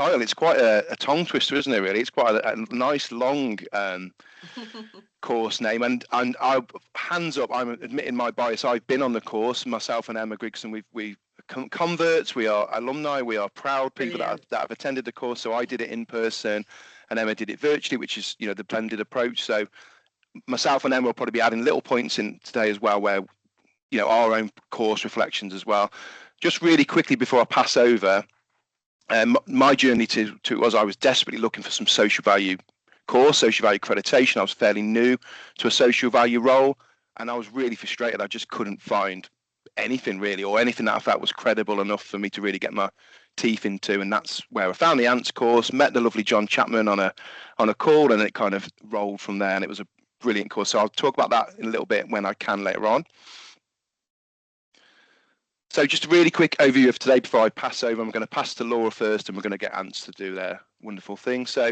title. It's quite a tongue twister, isn't it? Really, it's quite a nice long course name. And I, hands up, I'm admitting my bias. I've been on the course. Myself and Emma Grigson, we converts, we are alumni, we are proud people that have attended the course. So I did it in person, and Emma did it virtually, which is, you know, the blended approach. So myself and Emma will probably be adding little points in today as well, where, you know, our own course reflections as well. Just really quickly before I pass over, my journey to it was I was desperately looking for some social value course, social value accreditation. I was fairly new to a social value role, and I was really frustrated. I just couldn't find anything really, or anything that I felt was credible enough for me to really get my teeth into. And that's where I found the ANTZ course, met the lovely John Chapman on a call, and it kind of rolled from there. And it was a brilliant course. So I'll talk about that in a little bit when I can later on. So just a really quick overview of today before I pass over. I'm going to pass to Laura first, and we're going to get ANTZ to do their wonderful thing. So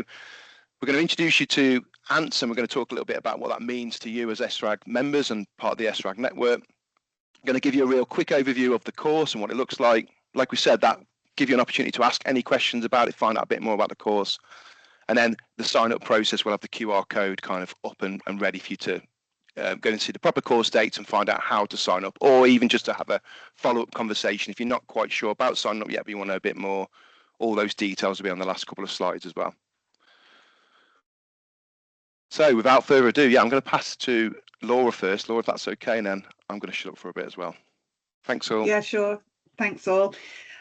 we're going to introduce you to ANTZ, and we're going to talk a little bit about what that means to you as SRAG members and part of the SRAG network. I'm going to give you a real quick overview of the course and what it looks like. Like we said, that give you an opportunity to ask any questions about it, find out a bit more about the course. And then the sign-up process, we'll have the QR code kind of up and ready for you to go and see the proper course dates and find out how to sign up, or even just to have a follow-up conversation. If you're not quite sure about signing up yet, but you want to know a bit more, all those details will be on the last couple of slides as well. So without further ado, yeah, I'm going to pass to Laura first. Laura, if that's okay, and then I'm going to shut up for a bit as well. Thanks all. Yeah, sure. Thanks all.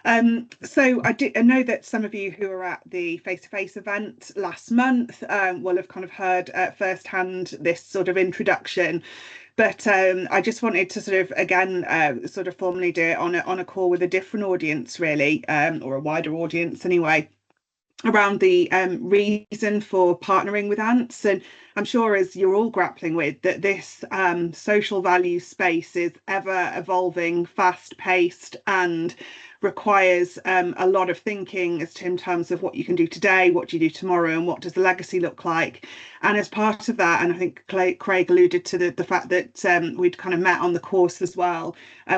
So I know that some of you who were at the face-to-face event last month will have kind of heard firsthand this sort of introduction, but I just wanted to sort of again sort of formally do it on a call with a different audience, really, or a wider audience anyway, around the reason for partnering with ANTZ. And I'm sure, as you're all grappling with, that this social value space is ever evolving, fast paced, and requires a lot of thinking as to in terms of what you can do today, what do you do tomorrow, and what does the legacy look like. And as part of that, and I think Craig alluded to the fact that we'd kind of met on the course as well,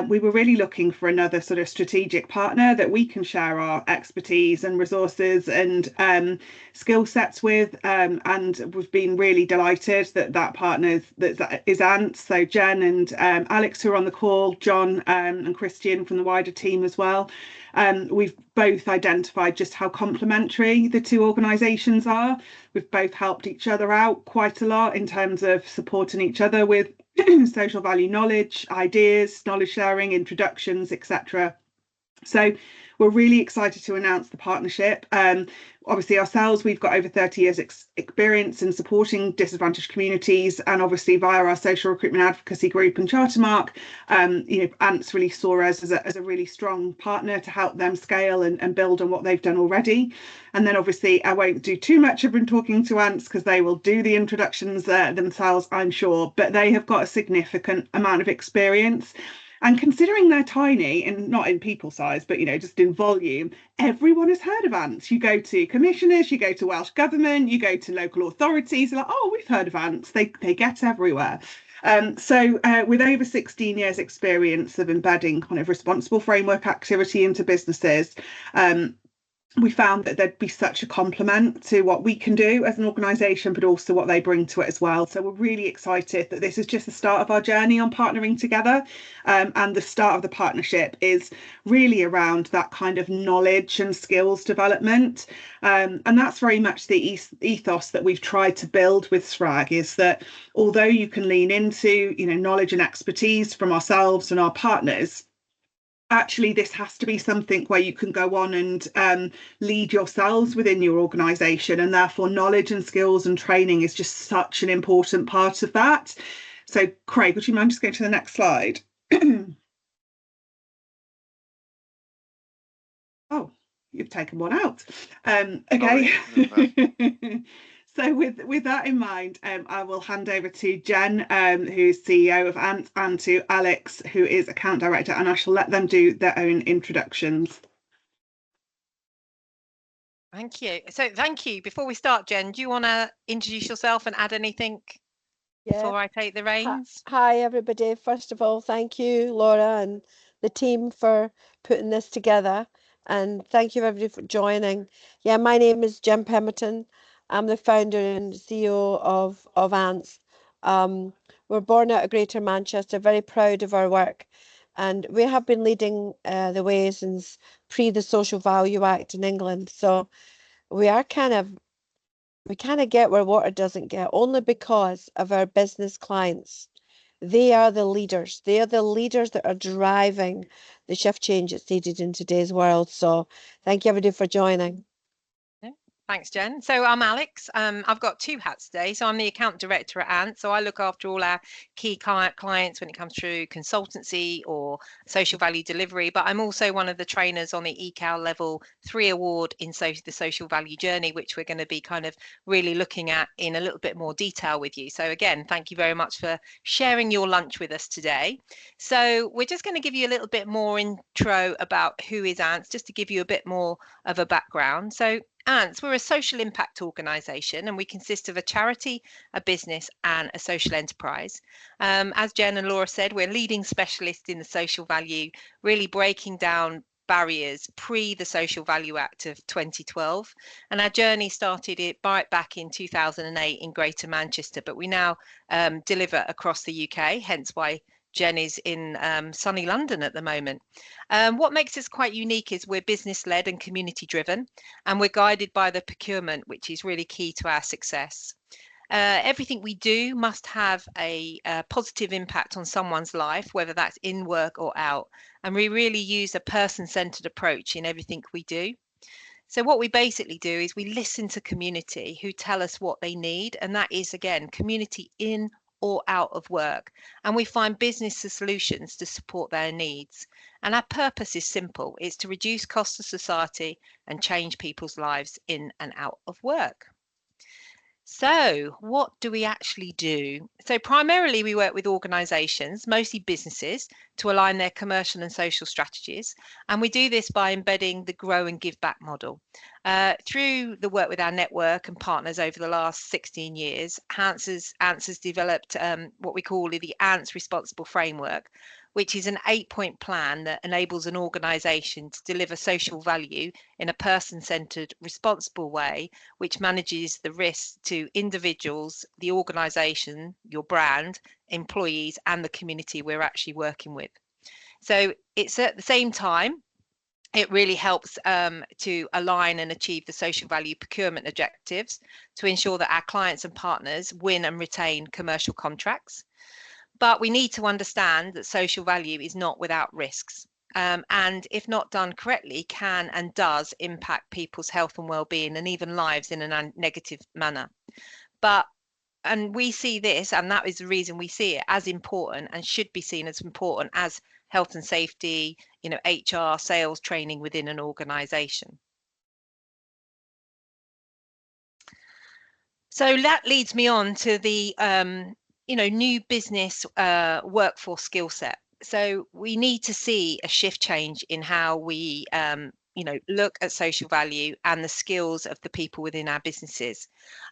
we were really looking for another sort of strategic partner that we can share our expertise and resources and skill sets with, and we've been really delighted that partner is ANTZ. So Jen and Alex, who are on the call, John and Christian from the wider team as well. We've both identified just how complementary the two organisations are. We've both helped each other out quite a lot in terms of supporting each other with social value knowledge, ideas, knowledge sharing, introductions, etc. So we're really excited to announce the partnership. Obviously ourselves, we've got over 30 years experience in supporting disadvantaged communities, and obviously via our social recruitment advocacy group and Chartermark, you know, ANTZ really saw us as a really strong partner to help them scale and build on what they've done already. And then obviously I won't do too much of talking to ANTZ because they will do the introductions themselves, I'm sure, but they have got a significant amount of experience. And considering they're tiny, and not in people size, but, you know, just in volume, everyone has heard of ANTZ. You go to commissioners, you go to Welsh Government, you go to local authorities, like, oh, we've heard of ANTZ. They get everywhere. So with over 16 years experience of embedding kind of responsible framework activity into businesses, we found that there'd be such a complement to what we can do as an organisation, but also what they bring to it as well. So we're really excited that this is just the start of our journey on partnering together. And the start of the partnership is really around that kind of knowledge and skills development. And that's very much the ethos that we've tried to build with SRAG, is that although you can lean into, you know, knowledge and expertise from ourselves and our partners, actually this has to be something where you can go on and lead yourselves within your organisation, and therefore knowledge and skills and training is just such an important part of that. So Craig, would you mind just going to the next slide? Oh, you've taken one out. Okay. So with that in mind, I will hand over to Jen, who's CEO of ANTZ, and to Alex, who is Account Director, and I shall let them do their own introductions. Thank you. So thank you. Before we start, Jen, do you want to introduce yourself and add anything before I take the reins? Hi, everybody. First of all, thank you, Laura, and the team for putting this together. and thank you everybody for joining. Yeah, my name is Jen Pemberton. I'm the founder and CEO of ANTZ. We're born out of Greater Manchester, very proud of our work, and we have been leading the way since pre the Social Value Act in England. So we kind of get where water doesn't get, only because of our business clients. They are the leaders. They are the leaders that are driving the shift change that's needed in today's world. So thank you everybody for joining. Thanks, Jen. So I'm Alex. I've got two hats today. So I'm the account director at ANTZ. So I look after all our key clients when it comes through consultancy or social value delivery. But I'm also one of the trainers on the ETCAL Level 3 award in the social value journey, which we're going to be kind of really looking at in a little bit more detail with you. So again, thank you very much for sharing your lunch with us today. So we're just going to give you a little bit more intro about who is ANTZ, just to give you a bit more of a background. So ANTZ, we're a social impact organisation, and we consist of a charity, a business and a social enterprise. As Jen and Laura said, we're leading specialists in the social value, really breaking down barriers pre the Social Value Act of 2012. And our journey started right back in 2008 in Greater Manchester, but we now deliver across the UK, hence why Jen is in sunny London at the moment. What makes us quite unique is we're business-led and community-driven, and we're guided by the procurement, which is really key to our success. Everything we do must have a positive impact on someone's life, whether that's in work or out. And we really use a person-centered approach in everything we do. So what we basically do is we listen to community who tell us what they need, and that is, again, community in or out of work, and we find business solutions to support their needs. And our purpose is simple: it's to reduce costs to society and change people's lives in and out of work. So what do we actually do? So primarily we work with organisations, mostly businesses, to align their commercial and social strategies. And we do this by embedding the grow and give back model. Through the work with our network and partners over the last 16 years, ANTZ has developed what we call the ANTZ Responsible Framework, which is an 8-point plan that enables an organisation to deliver social value in a person-centred, responsible way, which manages the risks to individuals, the organisation, your brand, employees, and the community we're actually working with. So it's at the same time, it really helps to align and achieve the social value procurement objectives to ensure that our clients and partners win and retain commercial contracts. But we need to understand that social value is not without risks, and if not done correctly, can and does impact people's health and well-being and even lives in a negative manner. And we see this, and that is the reason we see it as important and should be seen as important as health and safety, HR, sales training within an organisation. So that leads me on to the new business workforce skill set. So we need to see a shift change in how we look at social value and the skills of the people within our businesses.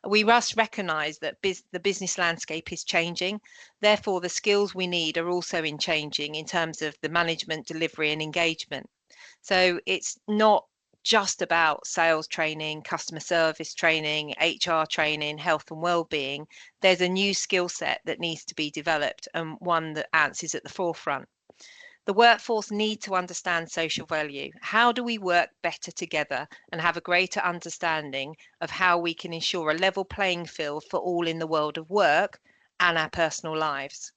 We must recognise that the business landscape is changing. Therefore, the skills we need are also changing in terms of the management, delivery and engagement. So it's not just about sales training, customer service training, HR training, health and well-being. There's a new skill set that needs to be developed, and one that ANTZ is at the forefront. The workforce need to understand social value. How do we work better together and have a greater understanding of how we can ensure a level playing field for all in the world of work and our personal lives?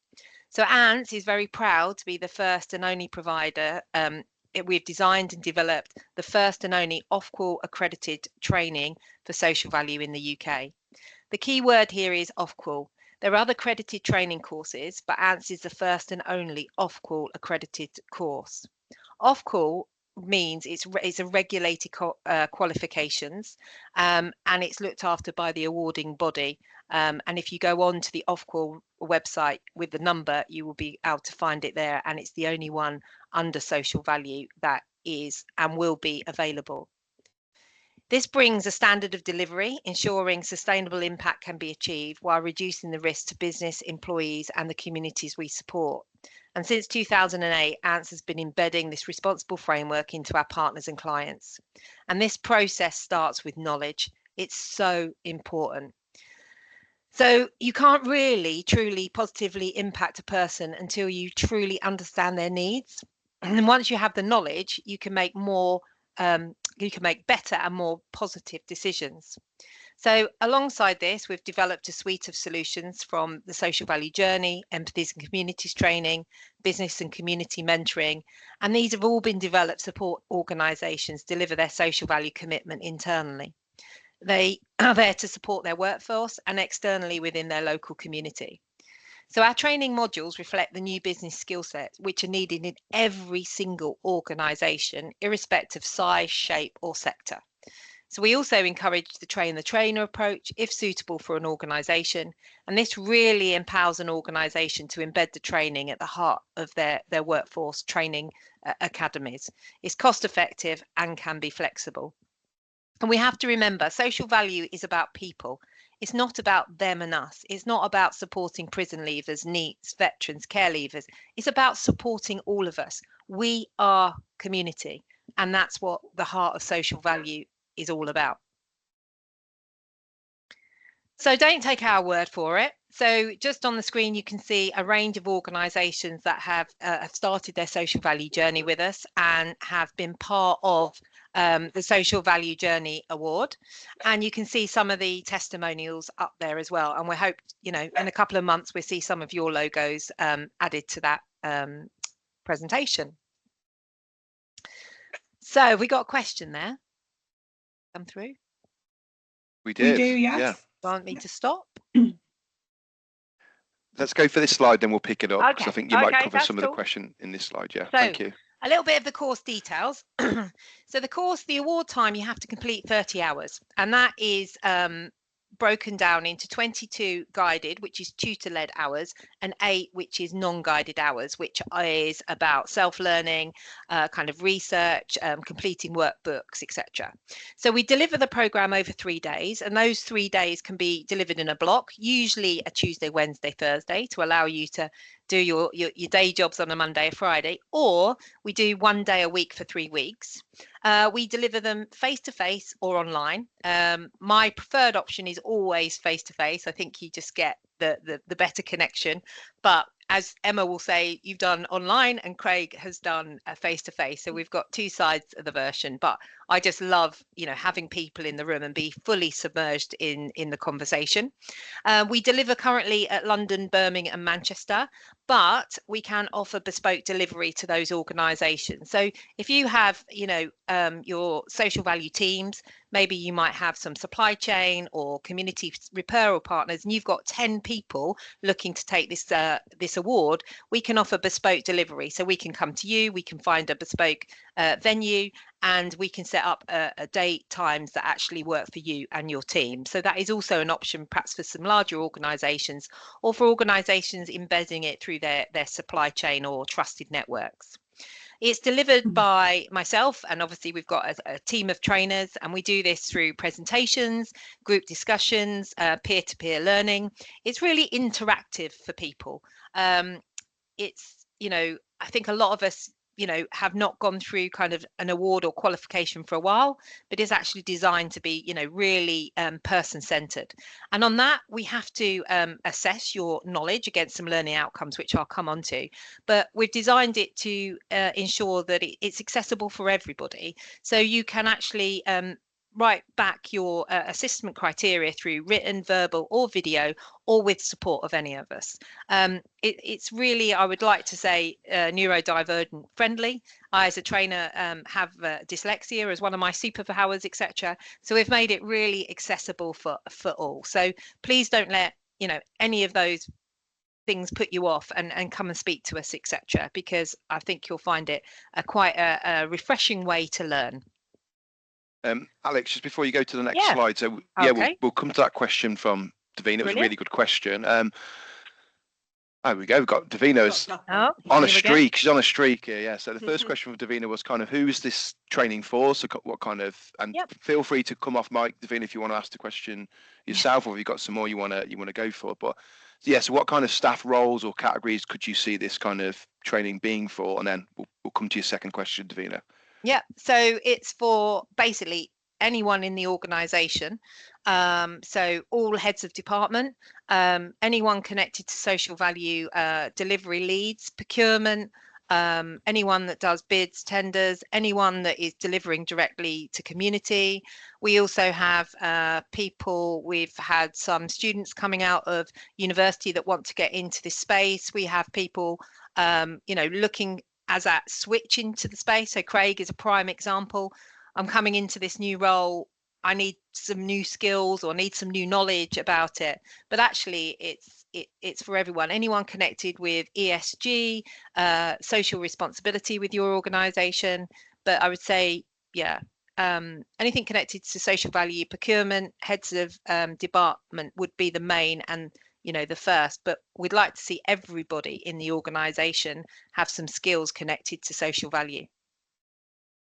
So ANTZ is very proud to be the first and only provider. We've designed and developed the first and only Ofqual accredited training for social value in the UK. The key word here is Ofqual. There are other accredited training courses, but ANTZ is the first and only Ofqual accredited course. Ofqual means it's a regulated qualifications, and it's looked after by the awarding body. And if you go on to the Ofqual website with the number, you will be able to find it there, and it's the only one under social value that is and will be available. This brings a standard of delivery, ensuring sustainable impact can be achieved while reducing the risk to business, employees and the communities we support. And since 2008, ANTZ has been embedding this responsible framework into our partners and clients. And this process starts with knowledge. It's so important. So you can't really truly positively impact a person until you truly understand their needs. And once you have the knowledge, you can make better and more positive decisions. So alongside this, we've developed a suite of solutions from the social value journey, empathies and communities training, business and community mentoring. And these have all been developed to support organisations deliver their social value commitment internally. They are there to support their workforce and externally within their local community. So our training modules reflect the new business skill sets which are needed in every single organisation, irrespective of size, shape or sector. So we also encourage the train the trainer approach if suitable for an organisation, and this really empowers an organisation to embed the training at the heart of their workforce training academies. It's cost effective and can be flexible. And we have to remember, social value is about people. It's not about them and us. It's not about supporting prison leavers, NEETs, veterans, care leavers. It's about supporting all of us. We are community, and that's what the heart of social value is all about. So don't take our word for it. So just on the screen, you can see a range of organisations that have started their social value journey with us and have been part of the Social Value Journey Award. And you can see some of the testimonials up there as well. And we hope, in a couple of months, we'll see some of your logos added to that presentation. So we got a question there come through. We did. We do, yes. Yeah. Want me to stop? Let's go for this slide, then we'll pick it up, because Okay. I think you might cover some of the cool. question in this slide. Yeah, So, thank you. A little bit of the course details. So the course, the award time, you have to complete 30 hours, and that is broken down into 22 guided, which is tutor-led hours, and 8 which is non-guided hours, which is about self-learning, kind of research, completing workbooks, etc. So we deliver the program over 3 days, and those 3 days can be delivered in a block, usually a Tuesday, Wednesday, Thursday, to allow you to do your day jobs on a Monday or Friday, or we do 1 day a week for 3 weeks. We deliver them face-to-face or online. My preferred option is always face-to-face. I think you just get the better connection. But as Emma will say, you've done online and Craig has done face-to-face. So we've got 2 sides of the version. But I just love, having people in the room and be fully submerged in the conversation. We deliver currently at London, Birmingham and Manchester, but we can offer bespoke delivery to those organisations. So if you have, your social value teams, maybe you might have some supply chain or community referral partners, and you've got 10 people looking to take this award, we can offer bespoke delivery. So we can come to you, we can find a bespoke venue, and we can set up a date, times that actually work for you and your team. So that is also an option perhaps for some larger organisations, or for organisations embedding it through their supply chain or trusted networks. It's delivered by myself, and obviously we've got a team of trainers, and we do this through presentations, group discussions, peer-to-peer learning. It's really interactive for people. It's, I think a lot of us, have not gone through kind of an award or qualification for a while, but it's actually designed to be, really person-centered. And on that, we have to assess your knowledge against some learning outcomes, which I'll come on to. But we've designed it to ensure that it's accessible for everybody. So you can actually write back your assessment criteria through written, verbal or video, or with support of any of us. It's really, I would like to say, neurodivergent friendly. I, as a trainer, have dyslexia as one of my superpowers, etc. So we've made it really accessible for all. So please don't let any of those things put you off, and come and speak to us, etc. Because I think you'll find it quite a refreshing way to learn. Alex, just before you go to the next slide, so okay. we'll come to that question from Davina. It was a really good question. There we go. We've got Davina's on a streak. She's on a streak here. Yeah. So the first question from Davina was kind of, who is this training for? So what kind of? And feel free to come off mic, Davina, if you want to ask the question yourself, or if you've got some more you want to go for. But yeah, so what kind of staff roles or categories could you see this kind of training being for? And then we'll come to your second question, Davina. Yeah, so it's for basically anyone in the organisation. So all heads of department, anyone connected to social value delivery leads, procurement, anyone that does bids, tenders, anyone that is delivering directly to community. We also have people, we've had some students coming out of university that want to get into this space. We have people, looking as that switch into the space. So Craig is a prime example. I'm coming into this new role. I need some new skills or need some new knowledge about it. But actually, it's for everyone. Anyone connected with ESG, social responsibility with your organisation. But I would say, yeah, anything connected to social value, procurement, heads of department would be the main and the first, but we'd like to see everybody in the organisation have some skills connected to social value.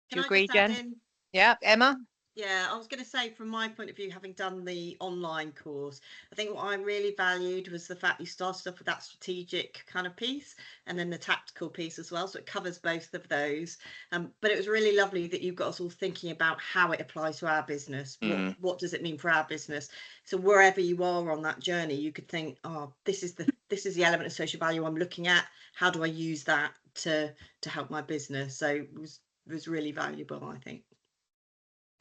Do you agree, Jen? Yeah, Emma? Yeah, I was going to say, from my point of view, having done the online course, I think what I really valued was the fact you started off with that strategic kind of piece and then the tactical piece as well. So it covers both of those. But it was really lovely that you've got us all thinking about how it applies to our business. What does it mean for our business? So wherever you are on that journey, you could think, oh, this is the element of social value I'm looking at. How do I use that to help my business? So it was really valuable, I think.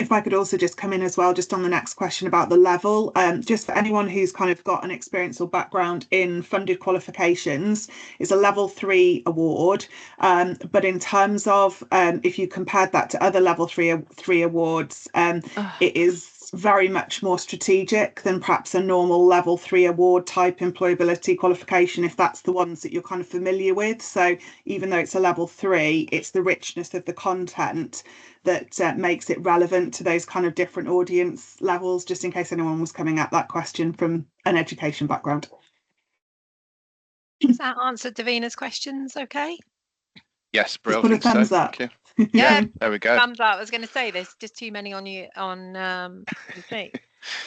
If I could also just come in as well, just on the next question about the level, just for anyone who's kind of got an experience or background in funded qualifications, it's a level 3 award. But in terms of if you compared that to other level 3 awards, it is very much more strategic than perhaps a normal level 3 award type employability qualification, if that's the ones that you're kind of familiar with. So even though it's a level 3, it's the richness of the content that makes it relevant to those kind of different audience levels, just in case anyone was coming at that question from an education background. Does that answer Davina's questions okay? Yes, brilliant. Just put a thumbs up. Yeah, there we go. Thumbs up. I was going to say there's just too many on the sheet.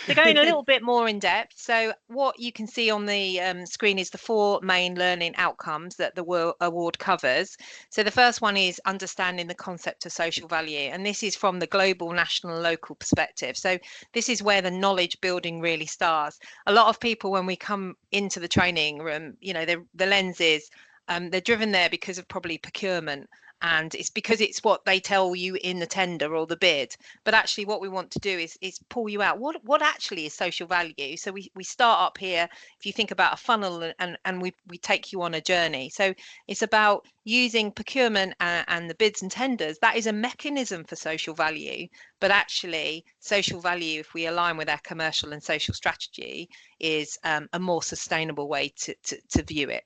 So going a little bit more in depth. So what you can see on the screen is the 4 main learning outcomes that the award covers. So the first one is understanding the concept of social value. And this is from the global, national, and local perspective. So this is where the knowledge building really starts. A lot of people, when we come into the training room, the lens is they're driven there because of probably procurement. And it's because it's what they tell you in the tender or the bid. But actually what we want to do is pull you out. What actually is social value? So we start up here. If you think about a funnel and we take you on a journey. So it's about using procurement and the bids and tenders. That is a mechanism for social value. But actually social value, if we align with our commercial and social strategy, is a more sustainable way to view it.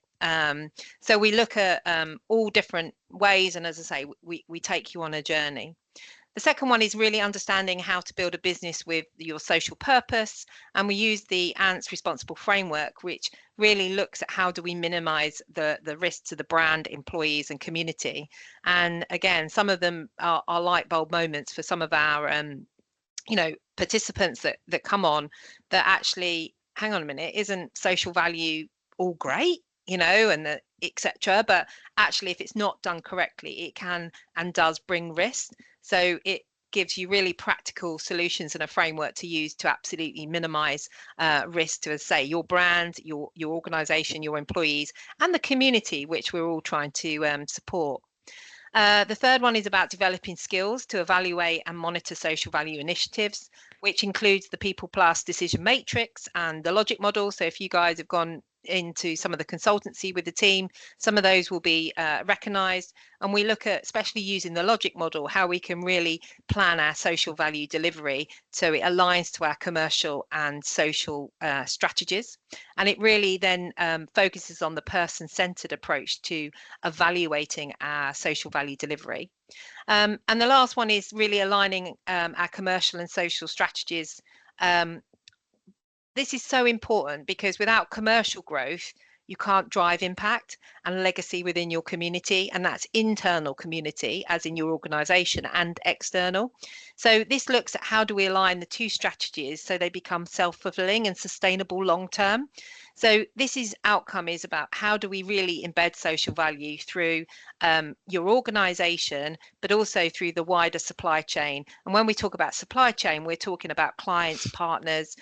So we look at all different ways, and as I say, we take you on a journey. The second one is really understanding how to build a business with your social purpose, and we use the ANTZ responsible framework, which really looks at how do we minimize the risk to the brand, employees, and community. And again, some of them are light bulb moments for some of our participants that come on, that actually, hang on a minute, isn't social value all great? And etc. But actually, if it's not done correctly, it can and does bring risk. So it gives you really practical solutions and a framework to use to absolutely minimize risk to, say, your brand, your organization, your employees, and the community, which we're all trying to support. The third one is about developing skills to evaluate and monitor social value initiatives, which includes the PeoplePlus decision matrix and the logic model. So if you guys have gone into some of the consultancy with the team, some of those will be recognised, and we look at, especially using the logic model, how we can really plan our social value delivery so it aligns to our commercial and social strategies, and it really then focuses on the person-centred approach to evaluating our social value delivery. And the last one is really aligning our commercial and social strategies. This is so important because without commercial growth, you can't drive impact and legacy within your community, and that's internal community, as in your organisation, and external. So this looks at how do we align the two strategies so they become self-fulfilling and sustainable long term. So this outcome is about how do we really embed social value through your organization, but also through the wider supply chain. And when we talk about supply chain, we're talking about clients, partners,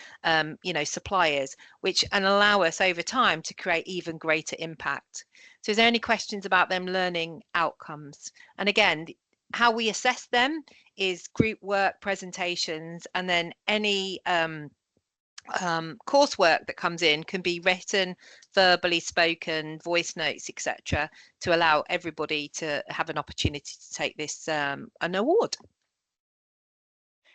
suppliers, which and allow us over time to create even greater impact. So is there any questions about them learning outcomes? And again, how we assess them is group work, presentations, and then any coursework that comes in can be written, verbally spoken, voice notes, etc., to allow everybody to have an opportunity to take this an award.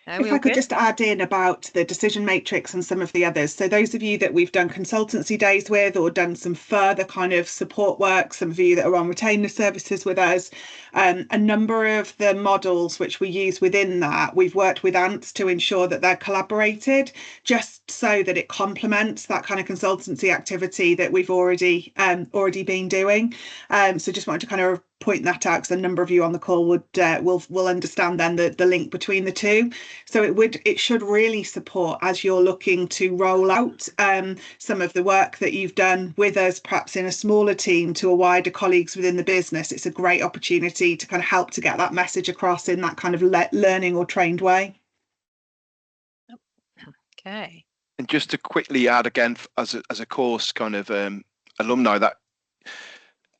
If I could just add in about the decision matrix and some of the others. So those of you that we've done consultancy days with or done some further kind of support work, some of you that are on retainer services with us, a number of the models which we use within that, we've worked with ANTZ to ensure that they're collaborated, just so that it complements that kind of consultancy activity that we've already been doing. So just wanted to kind of point that out, because a number of you on the call will understand then the link between the two. So it should really support as you're looking to roll out some of the work that you've done with us, perhaps in a smaller team, to a wider colleagues within the business. It's a great opportunity to kind of help to get that message across in that kind of learning or trained way. Okay. And just to quickly add again, as a course kind of alumni, that,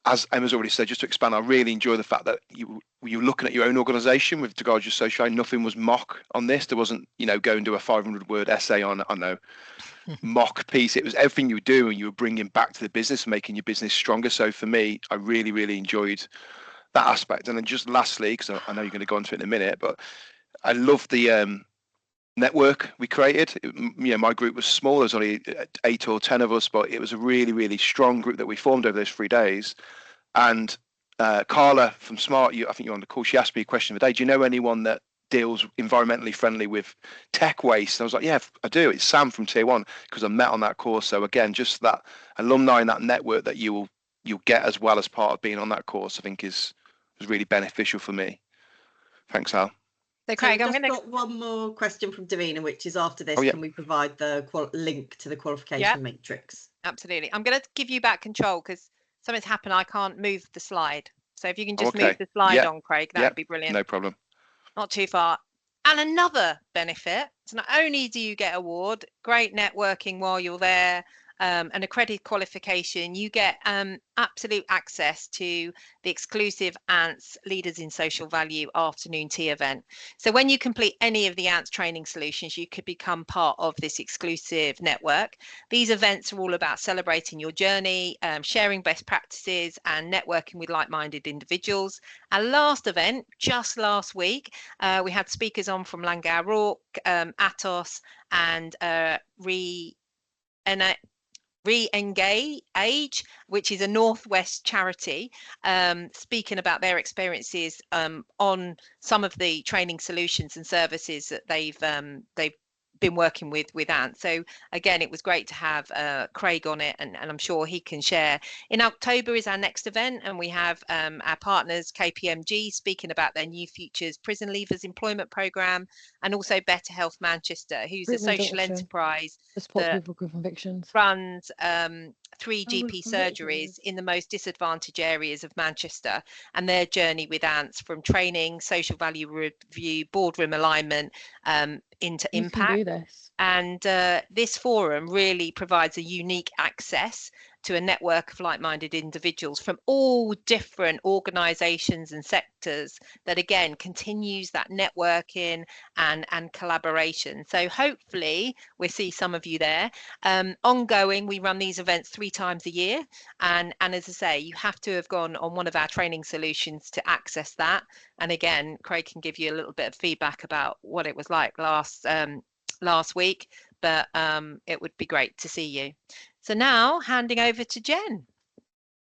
as Emma's already said, just to expand, I really enjoy the fact that you're looking at your own organisation with regards to your social. Nothing was mock on this. There wasn't, go and do a 500-word essay on, I don't know, mock piece. It was everything you were doing, you were bringing back to the business and making your business stronger. So for me, I really, really enjoyed that aspect. And then just lastly, because I know you're going to go into it in a minute, but I love the network we created. My group was small. There was only 8 or 10 of us, but it was a really, really strong group that we formed over those 3 days. And Carla from Smart, I think you're on the call, she asked me a question of the day: do you know anyone that deals environmentally friendly with tech waste? And I was like, yeah, I do. It's Sam from Tier 1, because I met on that course. So again, just that alumni and that network that you'll get as well as part of being on that course, I think was really beneficial for me. Thanks, Al. So Craig, I've got one more question from Davina, which is after this, can we provide the link to the qualification matrix? Absolutely. I'm going to give you back control because something's happened. I can't move the slide. So if you can just move the slide on, Craig, that would be brilliant. No problem. Not too far. And another benefit, so not only do you get award, great networking while you're there, an accredited qualification, you get absolute access to the exclusive ANTZ Leaders in Social Value afternoon tea event. So when you complete any of the ANTZ training solutions, you could become part of this exclusive network. These events are all about celebrating your journey, sharing best practices and networking with like-minded individuals. Our last event, just last week, we had speakers on from Langau Rock, Atos and Re-Engage, which is a Northwest charity, speaking about their experiences on some of the training solutions and services that they've been working with ANTZ. So again, it was great to have Craig on it, and I'm sure he can share. In October is our next event, and we have our partners KPMG speaking about their New Futures Prison Leavers Employment Programme, and also Better Health Manchester, who's a social enterprise that runs 3 GP surgeries in the most disadvantaged areas of Manchester, and their journey with ANTZ from training, social value review, boardroom alignment into impact. And this forum really provides a unique access to a network of like-minded individuals from all different organisations and sectors that again continues that networking and collaboration. So hopefully we'll see some of you there. Ongoing, we run these events 3 times a year, and as I say, you have to have gone on one of our training solutions to access that. And again, Craig can give you a little bit of feedback about what it was like last week, but it would be great to see you. So now handing over to Jen.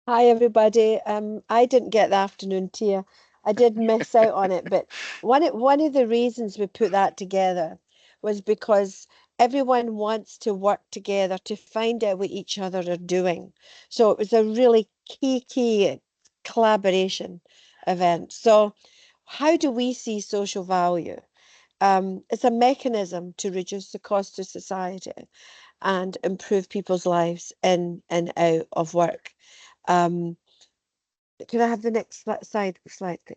Hi everybody. I didn't get the afternoon tea. I did miss out on it, but one of the reasons we put that together was because everyone wants to work together to find out what each other are doing. So it was a really key collaboration event. So how do we see social value? It's a mechanism to reduce the cost to society. and improve people's lives in and out of work. Can I have the next slide, please?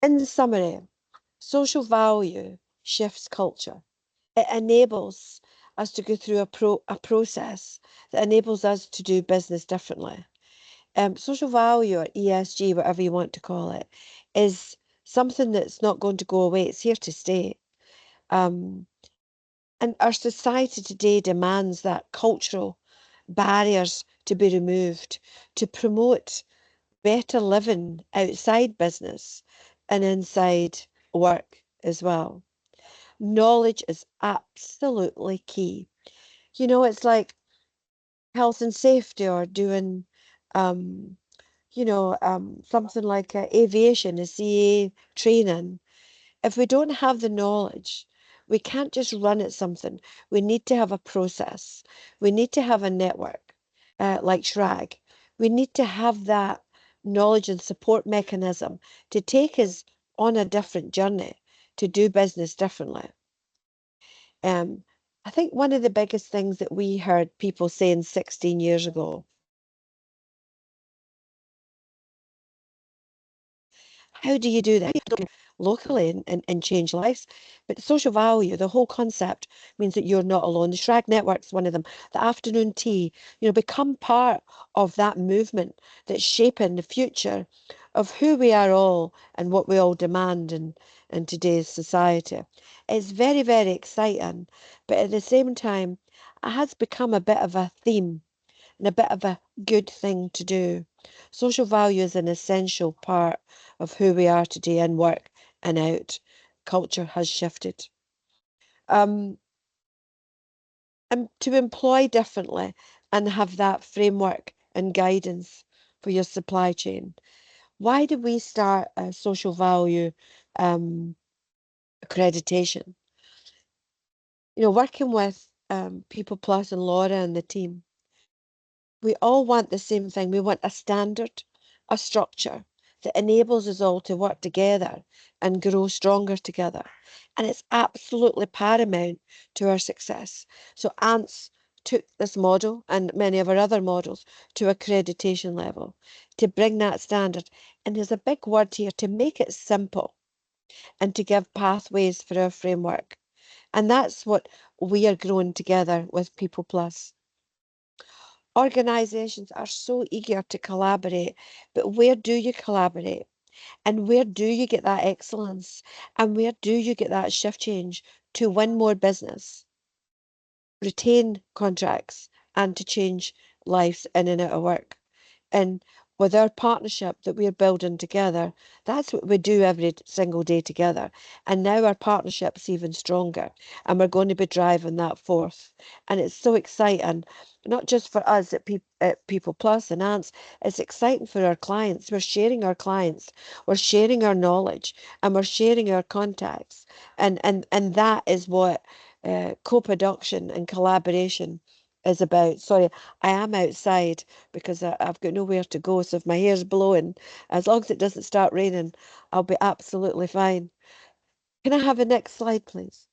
In summary, social value shifts culture. It enables us to go through a process that enables us to do business differently. Social value, or ESG, whatever you want to call it, is something that's not going to go away. It's here to stay. And our society today demands that cultural barriers to be removed to promote better living outside business and inside work as well. Knowledge is absolutely key. You know, it's like health and safety, or doing, something like aviation, a CA training. If we don't have the knowledge, we can't just run at something. We need to have a process. We need to have a network, like SRAG. We need to have that knowledge and support mechanism to take us on a different journey to do business differently. I think one of the biggest things that we heard people saying 16 years ago, how do you do that locally and change lives? But social value, the whole concept, means that you're not alone. The SRAG network's one of them. The afternoon tea, become part of that movement that's shaping the future of who we are all and what we all demand in today's society. It's very, very exciting, but at the same time, it has become a bit of a theme and a bit of a good thing to do. Social value is an essential part of who we are today in work and out. Culture has shifted. And to employ differently and have that framework and guidance for your supply chain. Why did we start a social value accreditation? Working with PeoplePlus and Laura and the team, we all want the same thing. We want a standard, a structure that enables us all to work together and grow stronger together. And it's absolutely paramount to our success. So ANTZ took this model and many of our other models to accreditation level to bring that standard. And there's a big word here, to make it simple and to give pathways for our framework. And that's what we are growing together with PeoplePlus. Organisations are so eager to collaborate, but where do you collaborate? And where do you get that excellence? And where do you get that shift change to win more business, retain contracts, and to change lives in and out of work? And with our partnership that we're building together, that's what we do every single day together. And now our partnership's even stronger, and we're going to be driving that forth. And it's so exciting, not just for us at PeoplePlus and ANTZ, it's exciting for our clients. We're sharing our clients, we're sharing our knowledge, and we're sharing our contacts. And that is what co-production and collaboration is about. Sorry, I am outside because I've got nowhere to go. So if my hair's blowing, as long as it doesn't start raining, I'll be absolutely fine. Can I have the next slide, please?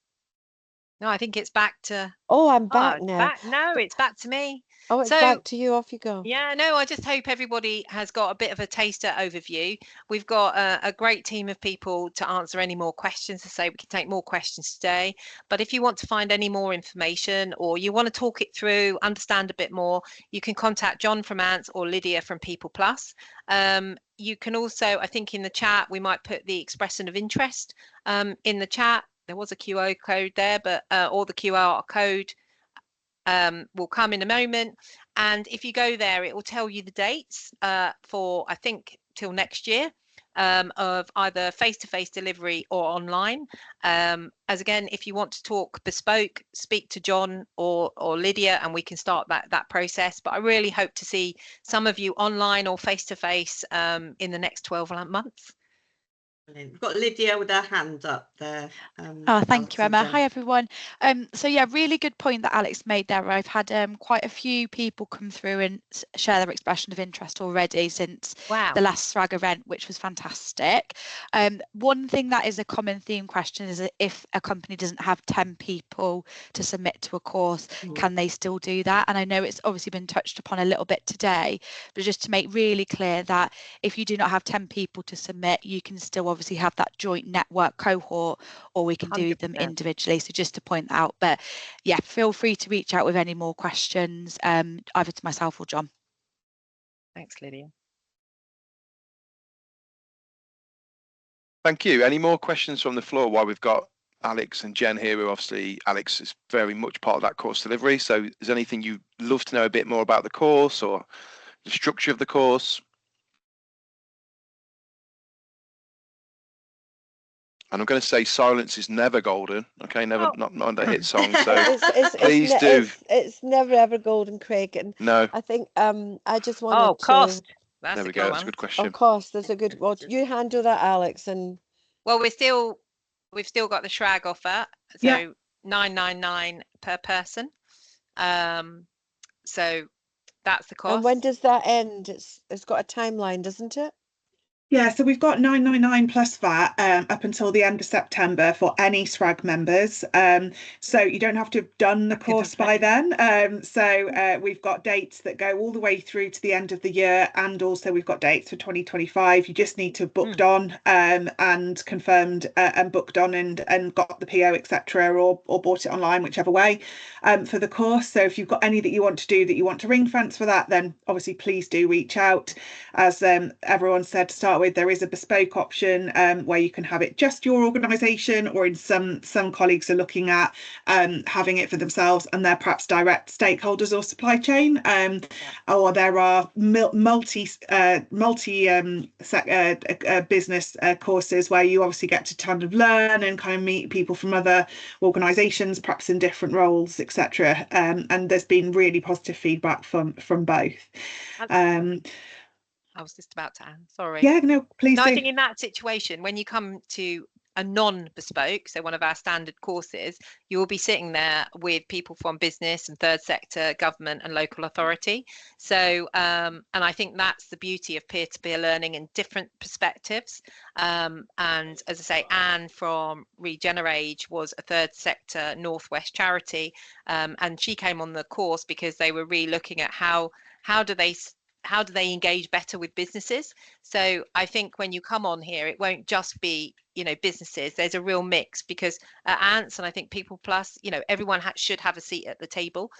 No, I think it's back to. Oh, I'm back now. No, it's back to me. Oh, it's back to you. Off you go. Yeah, no, I just hope everybody has got a bit of a taster overview. We've got a great team of people to answer any more questions. To say we can take more questions today. But if you want to find any more information, or you want to talk it through, understand a bit more, you can contact John from ANTZ or Lydia from PeoplePlus. You can also, I think in the chat, we might put the expression of interest in the chat. There was a QR code there, but or the QR code will come in a moment. And if you go there, it will tell you the dates for, I think, till next year of either face-to-face delivery or online. As again, if you want to talk bespoke, speak to John or Lydia, and we can start that process. But I really hope to see some of you online or face-to-face in the next 12 months. Brilliant. We've got Lydia with her hand up there. Thank you, Emma. Hi, everyone. So yeah, really good point that Alex made there. I've had quite a few people come through and share their expression of interest already since the last SRAG event, which was fantastic. One thing that is a common theme question is if a company doesn't have 10 people to submit to a course, can they still do that? And I know it's obviously been touched upon a little bit today, but just to make really clear that if you do not have 10 people to submit, you can still obviously have that joint network cohort, or we can do them individually. So just to point that out, but yeah, feel free to reach out with any more questions, either to myself or John. Thanks, Lydia. Thank you. Any more questions from the floor while we've got Alex and Jen here, who obviously Alex is very much part of that course delivery. So is there anything you'd love to know a bit more about the course or the structure of the course? And I'm going to say silence is never golden. Okay, never, not a hit song. So please do. It's never ever golden, Craig. And no, I think I just wanted to. Cost. That's there we go. That's a good question. Of course, there's a good. Well, you handle that, Alex. And well, we've still got the SRAG offer, so $999 per person. So that's the cost. And when does that end? It's got a timeline, doesn't it? Yeah, so we've got $999 plus VAT up until the end of September for any SRAG members. So you don't have to have done the course by then. So we've got dates that go all the way through to the end of the year, and also we've got dates for 2025. You just need to have booked on and confirmed and booked on and got the PO, etc., or bought it online, whichever way, for the course. So if you've got any that you want to do that you want to ring fence for that, then obviously please do reach out. As everyone said to start with, there is a bespoke option where you can have it just your organisation, or in some colleagues are looking at having it for themselves and they're perhaps direct stakeholders or supply chain, or there are multi business courses where you obviously get to kind of learn and kind of meet people from other organisations, perhaps in different roles, etc. And there's been really positive feedback from both. I was just about to add, sorry. Yeah, no, please do. I think in that situation, when you come to a non-bespoke, so one of our standard courses, you will be sitting there with people from business and third sector, government and local authority. So, and I think that's the beauty of peer-to-peer learning in different perspectives. And as I say, Anne from Regenerate was a third sector Northwest charity, and she came on the course because they were really looking at how do they engage better with businesses. So I think when you come on here, it won't just be, businesses. There's a real mix, because at ANTZ and I think PeoplePlus, everyone should have a seat at the table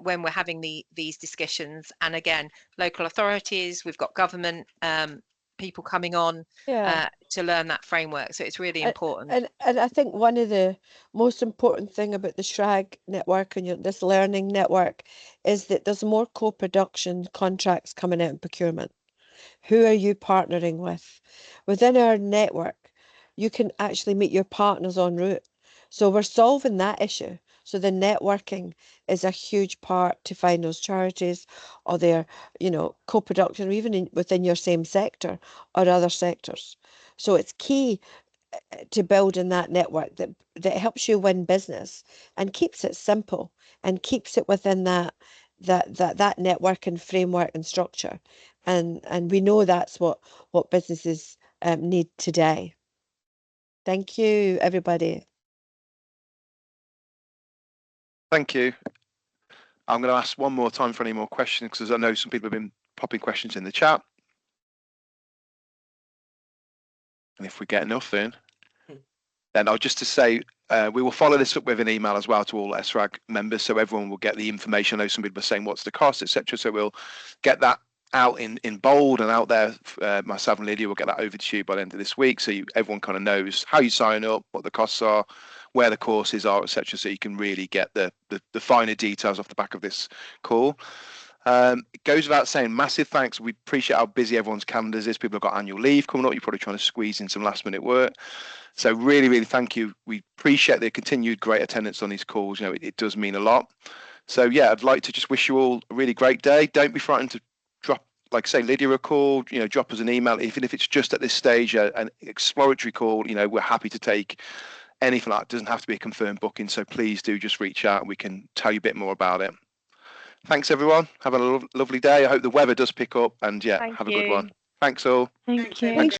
when we're having these discussions. And again, local authorities, we've got government people coming on to learn that framework. So it's really important. And I think one of the most important thing about the SRAG network and this learning network is that there's more co-production contracts coming out in procurement. Who are you partnering with? Within our network, you can actually meet your partners en route. So we're solving that issue. So the networking is a huge part to find those charities or their, co-production, or even within your same sector or other sectors. So it's key to building that network that helps you win business and keeps it simple and keeps it within that networking framework and structure. And we know that's what businesses need today. Thank you, everybody. Thank you. I'm going to ask one more time for any more questions, because I know some people have been popping questions in the chat. And if we get enough in, then I'll just to say, we will follow this up with an email as well to all SRAG members, so everyone will get the information. I know some people are saying what's the cost, etc. So we'll get that out in bold and out there. Myself and Lydia will get that over to you by the end of this week, so everyone kind of knows how you sign up, what the costs are, where the courses are, etc. So you can really get the finer details off the back of this call. It goes without saying, massive thanks. We appreciate how busy everyone's calendars is. People have got annual leave coming up. You're probably trying to squeeze in some last minute work. So really, really thank you. We appreciate the continued great attendance on these calls. It does mean a lot. So yeah, I'd like to just wish you all a really great day. Don't be frightened to like say Lydia a call, drop us an email, even if it's just at this stage, an exploratory call. We're happy to take anything like that. It doesn't have to be a confirmed booking, so please do just reach out and we can tell you a bit more about it. Thanks everyone. Have a lovely day. I hope the weather does pick up, and have a good one. Thanks all. Thank you. Thank